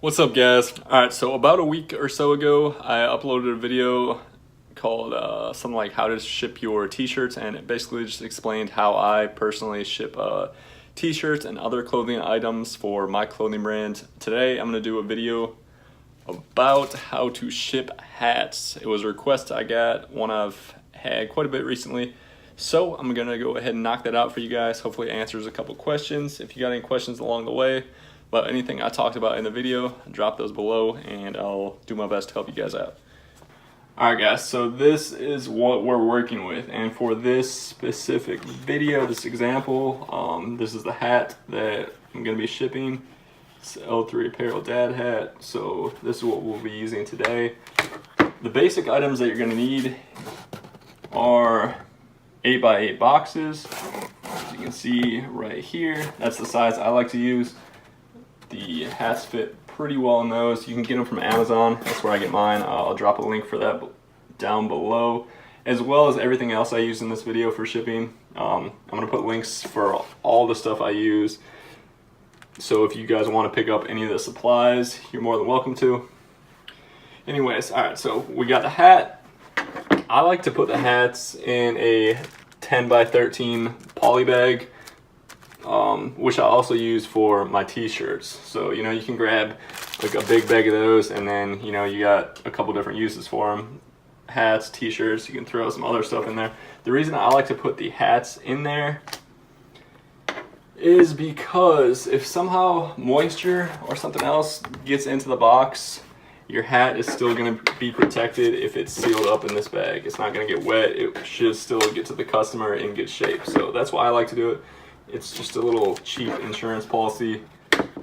What's up, guys? Alright, so about a week or so ago, I uploaded a video called something like how to ship your t-shirts, and it basically just explained how I personally ship t-shirts and other clothing items for my clothing brand. Today I'm going to do a video about how to ship hats. It was a request I got, one I've had quite a bit recently, so I'm going to go ahead and knock that out for you guys. Hopefully it answers a couple questions. If you got any questions along the way about anything I talked about in the video, drop those below and I'll do my best to help you guys out. Alright guys, so this is what we're working with, and for this specific video, this example, this is the hat that I'm going to be shipping. It's the L3 Apparel dad hat, so this is what we'll be using today. The basic items that you're going to need are 8x8 boxes. As you can see right here, that's the size I like to use. The hats fit pretty well in those. You can get them from Amazon. That's where I get mine. I'll drop a link for that down below, as well as everything else I use in this video for shipping. I'm going to put links for all the stuff I use. So if you guys want to pick up any of the supplies, you're more than welcome to. Anyways, alright, so we got the hat. I like to put the hats in a 10x13 poly bag, which I also use for my t-shirts. So, you know, you can grab like a big bag of those, and then, you know, you got a couple different uses for them. Hats, t-shirts, you can throw some other stuff in there. The reason I like to put the hats in there is because if somehow moisture or something else gets into the box, your hat is still going to be protected if it's sealed up in this bag. It's not going to get wet. It should still get to the customer in good shape. So that's why I like to do it. It's just a little cheap insurance policy,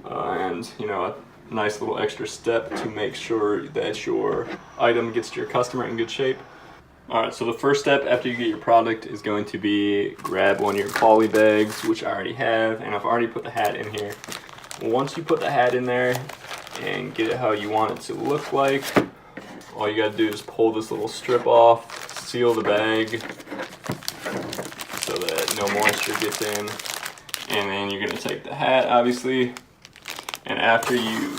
and, you know, a nice little extra step to make sure that your item gets to your customer in good shape. Alright, so the first step after you get your product is going to be grab one of your poly bags, which I already have, and I've already put the hat in here. Once you put the hat in there and get it how you want it to look like, all you got to do is pull this little strip off, seal the bag so that no moisture gets in, and then you're going to take the hat, obviously, and after you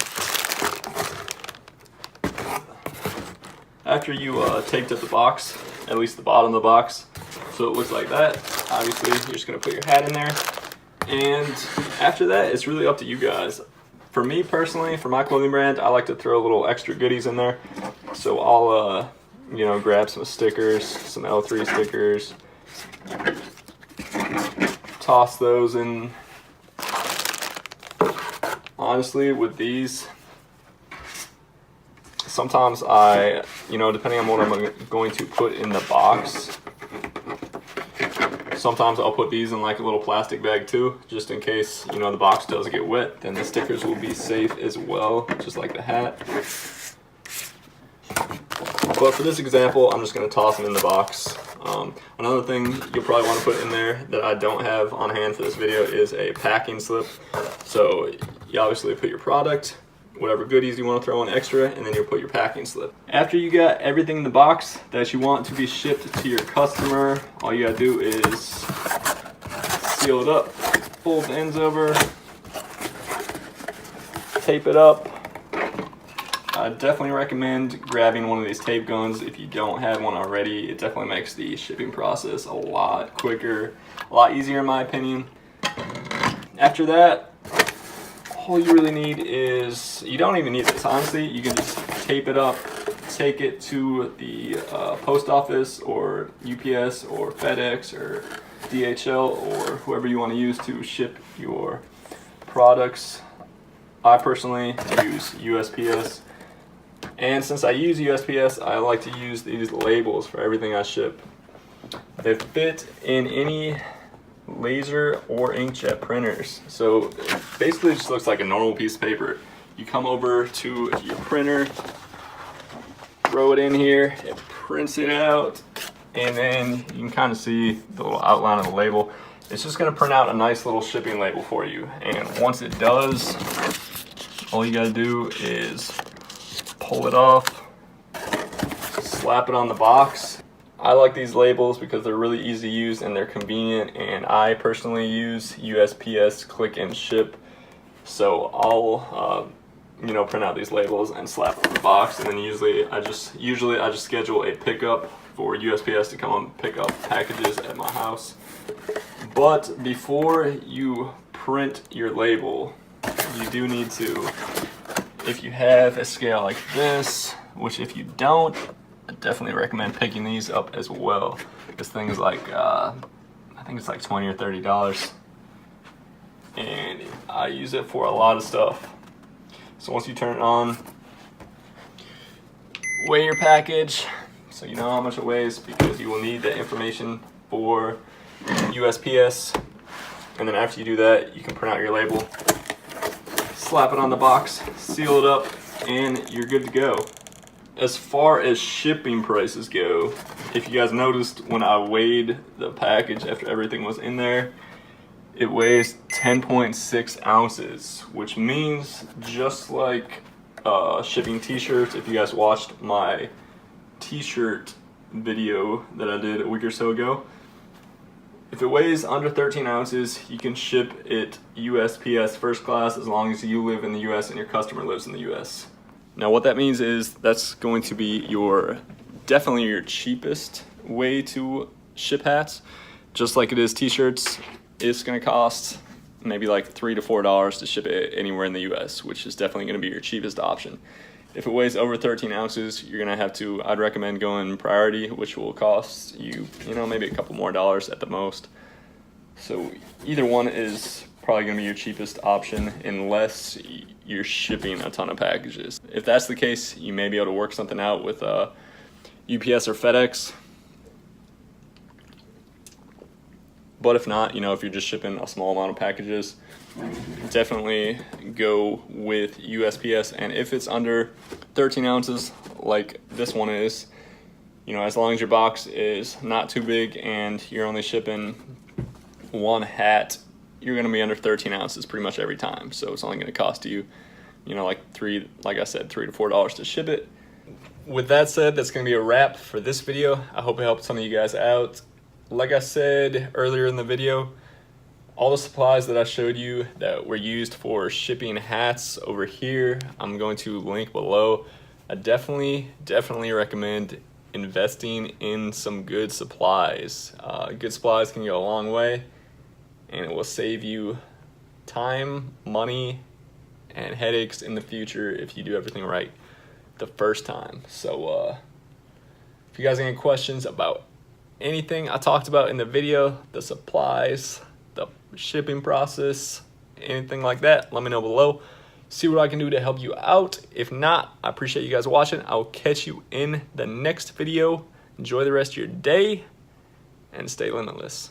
taped up the box, at least the bottom of the box, so it looks like that, obviously you're just going to put your hat in there, and after that it's really up to you guys. For me personally, for my clothing brand, I like to throw a little extra goodies in there, so I'll you know, grab some stickers, some L3 stickers, toss those in. Honestly, with these, sometimes you know, depending on what I'm going to put in the box, sometimes I'll put these in like a little plastic bag too, just in case, you know, the box does get wet, then the stickers will be safe as well, just like the hat. But for this example, I'm just going to toss them in the box. Another thing you'll probably want to put in there that I don't have on hand for this video is a packing slip. So you obviously put your product, whatever goodies you want to throw in extra, and then you'll put your packing slip. After you got everything in the box that you want to be shipped to your customer, all you gotta do is seal it up, fold the ends over, tape it up. I definitely recommend grabbing one of these tape guns if you don't have one already. It definitely makes the shipping process a lot quicker, a lot easier in my opinion. After that, all you really need is, you don't even need this, honestly. You can just tape it up, take it to the post office or UPS or FedEx or DHL or whoever you want to use to ship your products. I personally use USPS. And since I use USPS, I like to use these labels for everything I ship. They fit in any laser or inkjet printers. So basically it just looks like a normal piece of paper. You come over to your printer, throw it in here, it prints it out, and then you can kind of see the little outline of the label. It's just going to print out a nice little shipping label for you. And once it does, all you got to do is pull it off, slap it on the box. I like these labels because they're really easy to use and they're convenient, and I personally use USPS Click and Ship. So I'll you know, print out these labels and slap them on the box. And then usually I just schedule a pickup for USPS to come and pick up packages at my house. But before you print your label, you do need to, if you have a scale like this, which if you don't, I definitely recommend picking these up as well. This thing's like, I think it's like $20 or $30. And I use it for a lot of stuff. So once you turn it on, weigh your package so you know how much it weighs, because you will need that information for USPS. And then after you do that, you can print out your label, slap it on the box, seal it up, and you're good to go. As far as shipping prices go, if you guys noticed when I weighed the package after everything was in there, it weighs 10.6 ounces, which means just like shipping t-shirts, if you guys watched my t-shirt video that I did a week or so ago, if it weighs under 13 ounces, you can ship it USPS first class as long as you live in the US and your customer lives in the US. Now what that means is that's going to be definitely your cheapest way to ship hats. Just like it is t-shirts, it's going to cost maybe like $3 to $4 to ship it anywhere in the US, which is definitely going to be your cheapest option. If it weighs over 13 ounces, you're going to have to, I'd recommend going priority, which will cost you, you know, maybe a couple more dollars at the most. So either one is probably going to be your cheapest option unless you're shipping a ton of packages. If that's the case, you may be able to work something out with UPS or FedEx. But if not, you know, if you're just shipping a small amount of packages, definitely go with USPS. And if it's under 13 ounces, like this one is, you know, as long as your box is not too big and you're only shipping one hat, you're going to be under 13 ounces pretty much every time. So it's only going to cost you, you know, like I said, $3 to $4 to ship it. With that said, that's going to be a wrap for this video. I hope it helped some of you guys out. Like I said earlier in the video, all the supplies that I showed you that were used for shipping hats over here, I'm going to link below. I definitely recommend investing in some good supplies. Good supplies can go a long way, and it will save you time, money, and headaches in the future if you do everything right the first time. So if you guys have any questions about anything I talked about in the video, the supplies, the shipping process, anything like that, let me know below. See what I can do to help you out. If not, I appreciate you guys watching. I will catch you in the next video. Enjoy the rest of your day and stay limitless.